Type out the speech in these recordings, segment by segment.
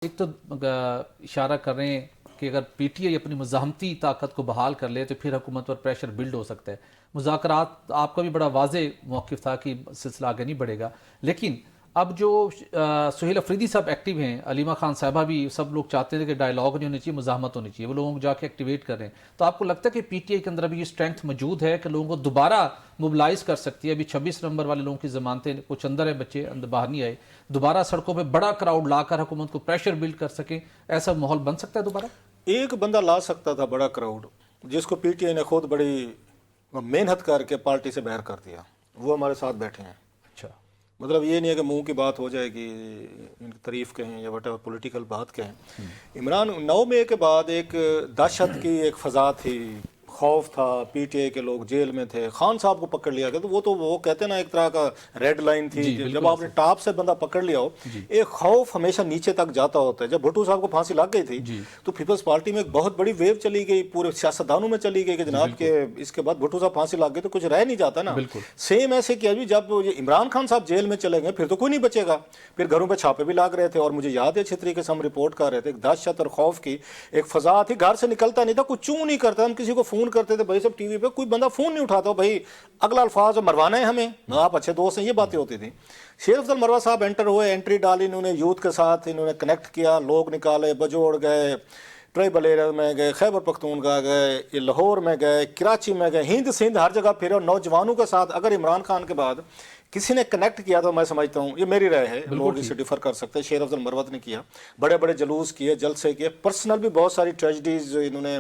ایک تو اشارہ کر رہے ہیں کہ اگر پی ٹی آئی اپنی مزاحمتی طاقت کو بحال کر لے تو پھر حکومت پر پریشر بلڈ ہو سکتا ہے. مذاکرات آپ کا بھی بڑا واضح موقف تھا کہ سلسلہ آگے نہیں بڑھے گا، لیکن اب جو سہیل افریدی صاحب ایکٹیو ہیں، علیمہ خان صاحبہ بھی، سب لوگ چاہتے ہیں کہ ڈائیلاگ نہیں ہونی چاہیے، مزاحمت ہونی چاہیے، وہ لوگوں کو جا کے ایکٹیویٹ کر رہے ہیں. تو آپ کو لگتا ہے کہ پی ٹی آئی کے اندر ابھی یہ اسٹرینتھ موجود ہے کہ لوگوں کو دوبارہ موبلائز کر سکتی ہے؟ ابھی 26 نومبر والے لوگوں کی ضمانتیں کچھ اندر ہیں، بچے اندر باہر نہیں آئے، دوبارہ سڑکوں پہ بڑا کراؤڈ لا کر حکومت کو پریشر بلڈ کر سکیں، ایسا ماحول بن سکتا ہے دوبارہ؟ ایک بندہ لا سکتا تھا بڑا کراؤڈ، جس کو پی ٹی آئی نے خود بڑی محنت کر کے پارٹی سے باہر کر دیا. وہ ہمارے ساتھ بیٹھے ہیں. اچھا، مطلب یہ نہیں ہے کہ منہ کی بات ہو جائے گی، ان کی تعریف کہیں یا وٹ ایور پولیٹیکل بات کہیں. عمران 9 مئی کے بعد ایک دہشت کی ایک فضا تھی، خوف تھا، پی ٹی آئی کے لوگ جیل میں تھے. خان صاحب کو پکڑ لیا گیا تو وہ کہتے ہیں نا ایک طرح کا ریڈ لائن تھی. جب آپ نے ٹاپ سے بندہ پکڑ لیا ہو، ایک خوف ہمیشہ نیچے تک جاتا ہوتا ہے. جب بھٹو صاحب کو پھانسی لگ گئی تھی تو پیپلز پارٹی میں ایک بہت بڑی ویو چلی گئی، پورے سیاستدانوں میں چلی گئی کہ جناب کہ اس کے بعد بھٹو صاحب پھانسی لگ گئی تو کچھ رہ نہیں جاتا نا. سیم ایسے کیا بھی جب عمران خان صاحب جیل میں چلے گئے پھر تو کوئی نہیں بچے گا. پھر گھروں پہ چھاپے بھی لگ رہے تھے، اور مجھے یاد ہے اچھی طریقے سے ہم رپورٹ کر رہے تھے، ایک دہشت اور خوف کی ایک فضا تھی. گھر سے نکلتا نہیں تھا، کوئی چوں نہیں کرتا. ہم کسی کو فون کرتے تھے، بھائی سب ٹی وی پہ، کوئی بندہ فون نہیں اٹھاتا، بھائی اگلا الفاظ مروانا ہے ہمیں، آپ اچھے دوست ہیں، یہ باتیں ہوتی تھیں. شیر افضل مروہ صاحب انٹر ہوئے، انٹری ڈالی، انہوں نے یوتھ کے ساتھ انہوں نے کنیکٹ کیا، لوگ نکالے، بجوڑ گئے، ٹرائبل ایریا میں گئے، خیبر پختونخوا گئے، لاہور میں گئے، کراچی میں گئے، ہند سندھ ہر جگہ پھرے. اور نوجوانوں کے ساتھ اگر عمران خان کے بعد کسی نے کنیکٹ کیا تو میں سمجھتا ہوں، یہ میری رائے ہے، لوگ اسے ڈیفر کر سکتے ہیں، شیر افضل مروت نے کیا. بڑے بڑے جلوس کیے، جلسے کیے، پرسنل بھی بہت ساری ٹریجڈیز انہوں نے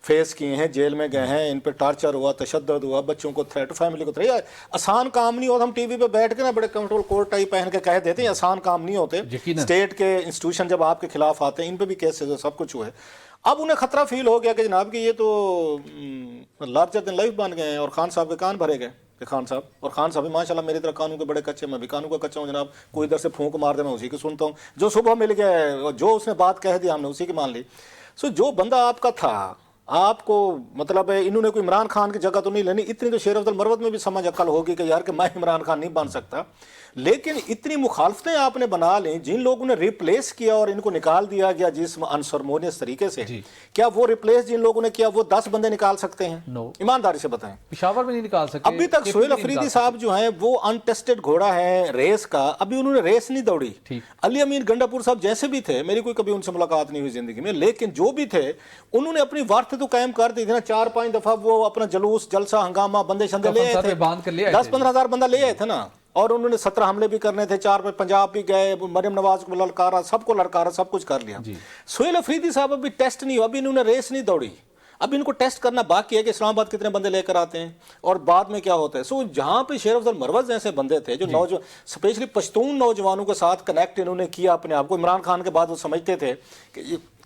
فیس کیے ہیں، جیل میں گئے ہیں، ان پہ ٹارچر ہوا، تشدد ہوا، بچوں کو تھریٹ، فیملی کو تھریٹ. آسان کام نہیں ہوتا. ہم ٹی وی پہ بیٹھ کے نا بڑے کنٹرول کوٹ ٹائی پہن کے کہہ دیتے ہیں، آسان کام نہیں ہوتے. اسٹیٹ کے انسٹیٹیوشن جب آپ کے خلاف آتے ہیں، ان پہ بھی کیسز سب کچھ ہوا ہے. اب انہیں خطرہ فیل ہو گیا کہ جناب کہ یہ تو لارجر دین لائف بن گئے ہیں، اور خان صاحب کے کان بھرے گئے کہ خان صاحب، اور خان صاحب بھی ماشاءاللہ میری طرح قانون کے بڑے کچے، میں بھی قانون کا کچا ہوں جناب. کوئی ادھر سے پھونک مار دے میں اسی کی سنتا ہوں، جو صبح مل گیا ہے، جو اس نے بات کہہ دی ہم نے اسی کی مان لی. سو جو بندہ آپ کا تھا، آپ کو مطلب ہے انہوں نے کوئی عمران خان کی جگہ تو نہیں لینی. اتنی تو شیر افضل مروت میں بھی سمجھ عقل ہوگی کہ یار کہ میں عمران خان نہیں بن سکتا. لیکن اتنی مخالفتیں آپ نے بنا لیں، جن لوگوں نے ریپلیس کیا اور ان کو نکال دیا گیا جس انسرمونیس طریقے سے، کیا وہ ریپلیس جن لوگوں نے کیا وہ 10 بندے نکال سکتے ہیں؟ ایمانداری سے بتائیں. پشاور میں نہیں نکال سکتے. ابھی تک سہیل افریدی صاحب جو ہیں وہ انٹیسٹڈ گھوڑا ہے ریس کا، ابھی انہوں نے ریس نہیں دوڑی. علی امین گنڈا پور صاحب جیسے بھی تھے، میری کوئی کبھی ان سے ملاقات نہیں ہوئی زندگی میں، لیکن جو بھی تھے انہوں نے اپنی وارث تو قائم کر دی تھی نا. 4-5 دفعہ وہ اپنا جلوس، جلسہ، ہنگامہ، بندے شندے لے آئے تھے، 10-15 ہزار بندہ لے آئے تھے نا. اور انہوں نے 17 حملے بھی کرنے تھے، 4 پہ پنجاب بھی گئے، مریم نواز کو للکارا، سب کو للکارا، سب کچھ کر لیا. سہیل افریدی صاحب ابھی ٹیسٹ نہیں ہوا، ابھی انہوں نے ریس نہیں دوڑی. اب ان کو ٹیسٹ کرنا باقی ہے کہ اسلام آباد کتنے بندے لے کر آتے ہیں اور بعد میں کیا ہوتا ہے. سو جہاں پہ شیر افضل مروت جیسے بندے تھے جو نوجوان، اسپیشلی پشتون نوجوانوں کے ساتھ کنیکٹ انہوں نے کیا اپنے آپ کو. عمران خان کے بعد وہ سمجھتے تھے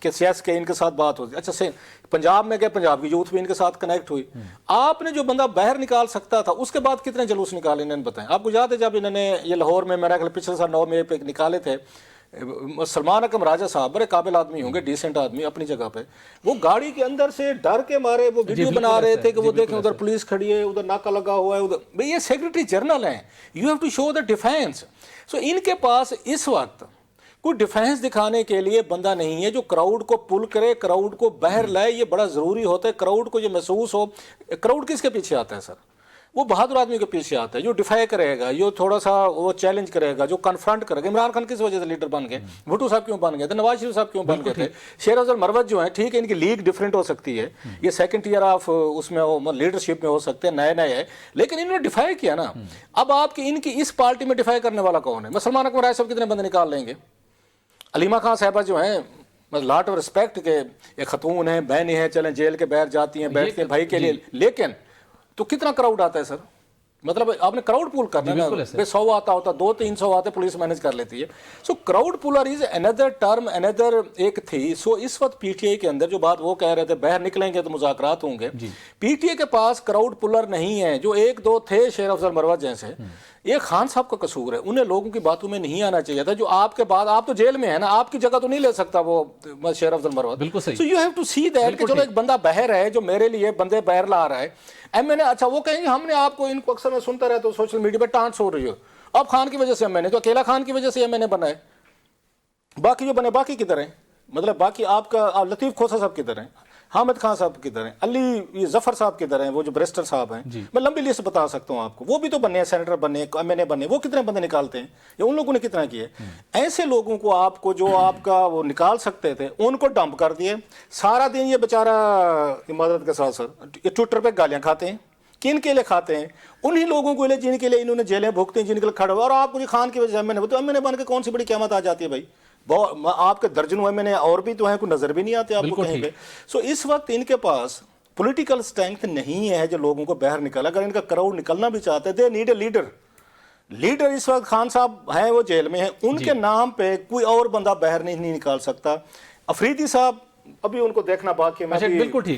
کہ سیاست کے ان کے ساتھ بات ہوتی. اچھا سے پنجاب میں گئے، پنجاب کی یوتھ بھی ان کے ساتھ کنیکٹ ہوئی. آپ نے جو بندہ باہر نکال سکتا تھا، اس کے بعد کتنے جلوس نکالے انہوں نے بتائیں. آپ کو یاد ہے جب انہوں نے یہ لاہور میں میرا خیال پچھلے سال 9 مئی پہ نکالے تھے، سلمان اکرم راجہ صاحب بڑے قابل آدمی ہوں گے، ڈیسنٹ آدمی اپنی جگہ پہ، وہ گاڑی کے اندر سے ڈر کے مارے وہ ویڈیو بنا رہے تھے کہ وہ دیکھیں ادھر پولیس کھڑی ہے، ادھر ناکا لگا ہوا ہے، ادھر. بھئی یہ سیکرٹری جنرل ہیں، you have to show the defence. So ان کے پاس اس وقت کوئی ڈیفینس دکھانے کے لیے بندہ نہیں ہے جو کراؤڈ کو پل کرے، کراؤڈ کو باہر لائے. یہ بڑا ضروری ہوتا ہے، کراؤڈ کو یہ محسوس ہو. کراؤڈ کس کے پیچھے آتا ہے سر؟ وہ بہادر آدمی کے پیچھے آتا ہے جو ڈیفائی کرے گا، جو تھوڑا سا وہ چیلنج کرے گا، جو کنفرنٹ کرے گا. عمران خان کس وجہ سے لیڈر بن گئے؟ بھٹو صاحب کیوں بن گئے تھے؟ نواز شریف صاحب کیوں بن گئے تھے؟ شیر افضل مروت جو ہیں، ٹھیک ہے ان کی لیگ ڈفرینٹ ہو سکتی ہے، یہ سیکنڈ ایئر آف اس میں لیڈرشپ میں ہو سکتے ہیں، نئے نئے ہے، لیکن انہوں نے ڈیفائی کیا نا. اب آپ کی ان کی اس پارٹی میں ڈیفائی کرنے والا کون ہے؟ سلمان اکرم راجہ صاحب کتنے بندے نکال لیں گے؟ علیمہ خان صاحبہ جو ہیں، لاٹ آف رسپیکٹ کہ ایک خاتون ہیں، بہنیں ہیں، چلیں جیل کے باہر جاتی ہیں، بیٹھتے ہیں بھائی کے لیے، لیکن تو کتنا کراؤڈ آتا ہے سر؟ مطلب آپ نے کراؤڈ پول کرنا ہے نا. 100 آتا ہوتا، 200-300 آتے، پولیس مینج کر لیتی ہے. سو کراؤڈ پولر از اندر ٹرم، اندر ایک تھی. سو اس وقت پی ٹی آئی کے اندر جو بات وہ کہہ رہے تھے باہر نکلیں گے تو مذاکرات ہوں گے، پی ٹی آئی کے پاس کراؤڈ پولر نہیں ہے. جو 1-2 تھے شیر افضل مروت جیسے، یہ خان صاحب کا قصور ہے، انہیں لوگوں کی باتوں میں نہیں آنا چاہیے تھا. جو آپ کے بعد، آپ تو جیل میں ہیں نا، آپ کی جگہ تو نہیں لے سکتا وہ شیر افضل مروت. بالکل صحیح. So you have to see that کہ چلو ایک بندہ باہر ہے جو میرے لیے بندے باہر لا رہا ہے. ایم این اے، اچھا وہ کہیں گے ہم نے آپ کو، ان کو اکثر میں سنتا رہتا ہوں سوشل میڈیا پہ ٹانٹ چھوڑ رہی ہو، اب خان کی وجہ سے ایم این اے، تو اکیلا خان کی وجہ سے ایم این اے بنا ہے. باقی جو بنے باقی کدھر ہیں؟ مطلب باقی آپ کا لطیف کھوسا صاحب کدھر ہیں؟ حامد خان صاحب کدھر ہیں؟ علی ظفر صاحب کدھر ہیں؟ وہ جو بریسٹر صاحب ہیں، میں لمبی لسٹ بتا سکتا ہوں آپ کو، وہ بھی تو بنے ہیں، سینیٹر بنے، ایم این اے بنے، وہ کتنے بندے نکالتے ہیں یا ان لوگوں نے کتنا کیا ہے؟ ایسے لوگوں کو آپ کو جو آپ کا وہ نکال سکتے تھے ان کو ڈمپ کر دیے. سارا دن یہ بیچارہ معذرت کے ساتھ سر یہ ٹویٹر پہ گالیاں کھاتے ہیں. کن کے لیے کھاتے ہیں؟ انہی لوگوں کو لیے جن کے لیے انہوں نے جیلیں بھگتے ہیں، جن کے لیے کھڑے ہوئے. اور آپ کو خان کی وجہ سے ایم این اے بن کے کون سی بڑی قیامت آ جاتی ہے بھائی؟ آپ کے درجنوں ایم این اے اور بھی تو ہیں، کوئی نظر بھی نہیں آتے آپ کو کہیں پہ. سو اس وقت ان کے پاس پولیٹیکل اسٹرینتھ نہیں ہے جو لوگوں کو باہر نکالا. اگر ان کا کراؤڈ نکلنا بھی چاہتے ہیں، دے نیڈ اے لیڈر. اس وقت خان صاحب ہیں وہ جیل میں ہیں، ان کے نام پہ کوئی اور بندہ باہر نہیں نکال سکتا. افریدی صاحب ابھی ان کو دیکھنا باقی ہے. بالکل ٹھیک.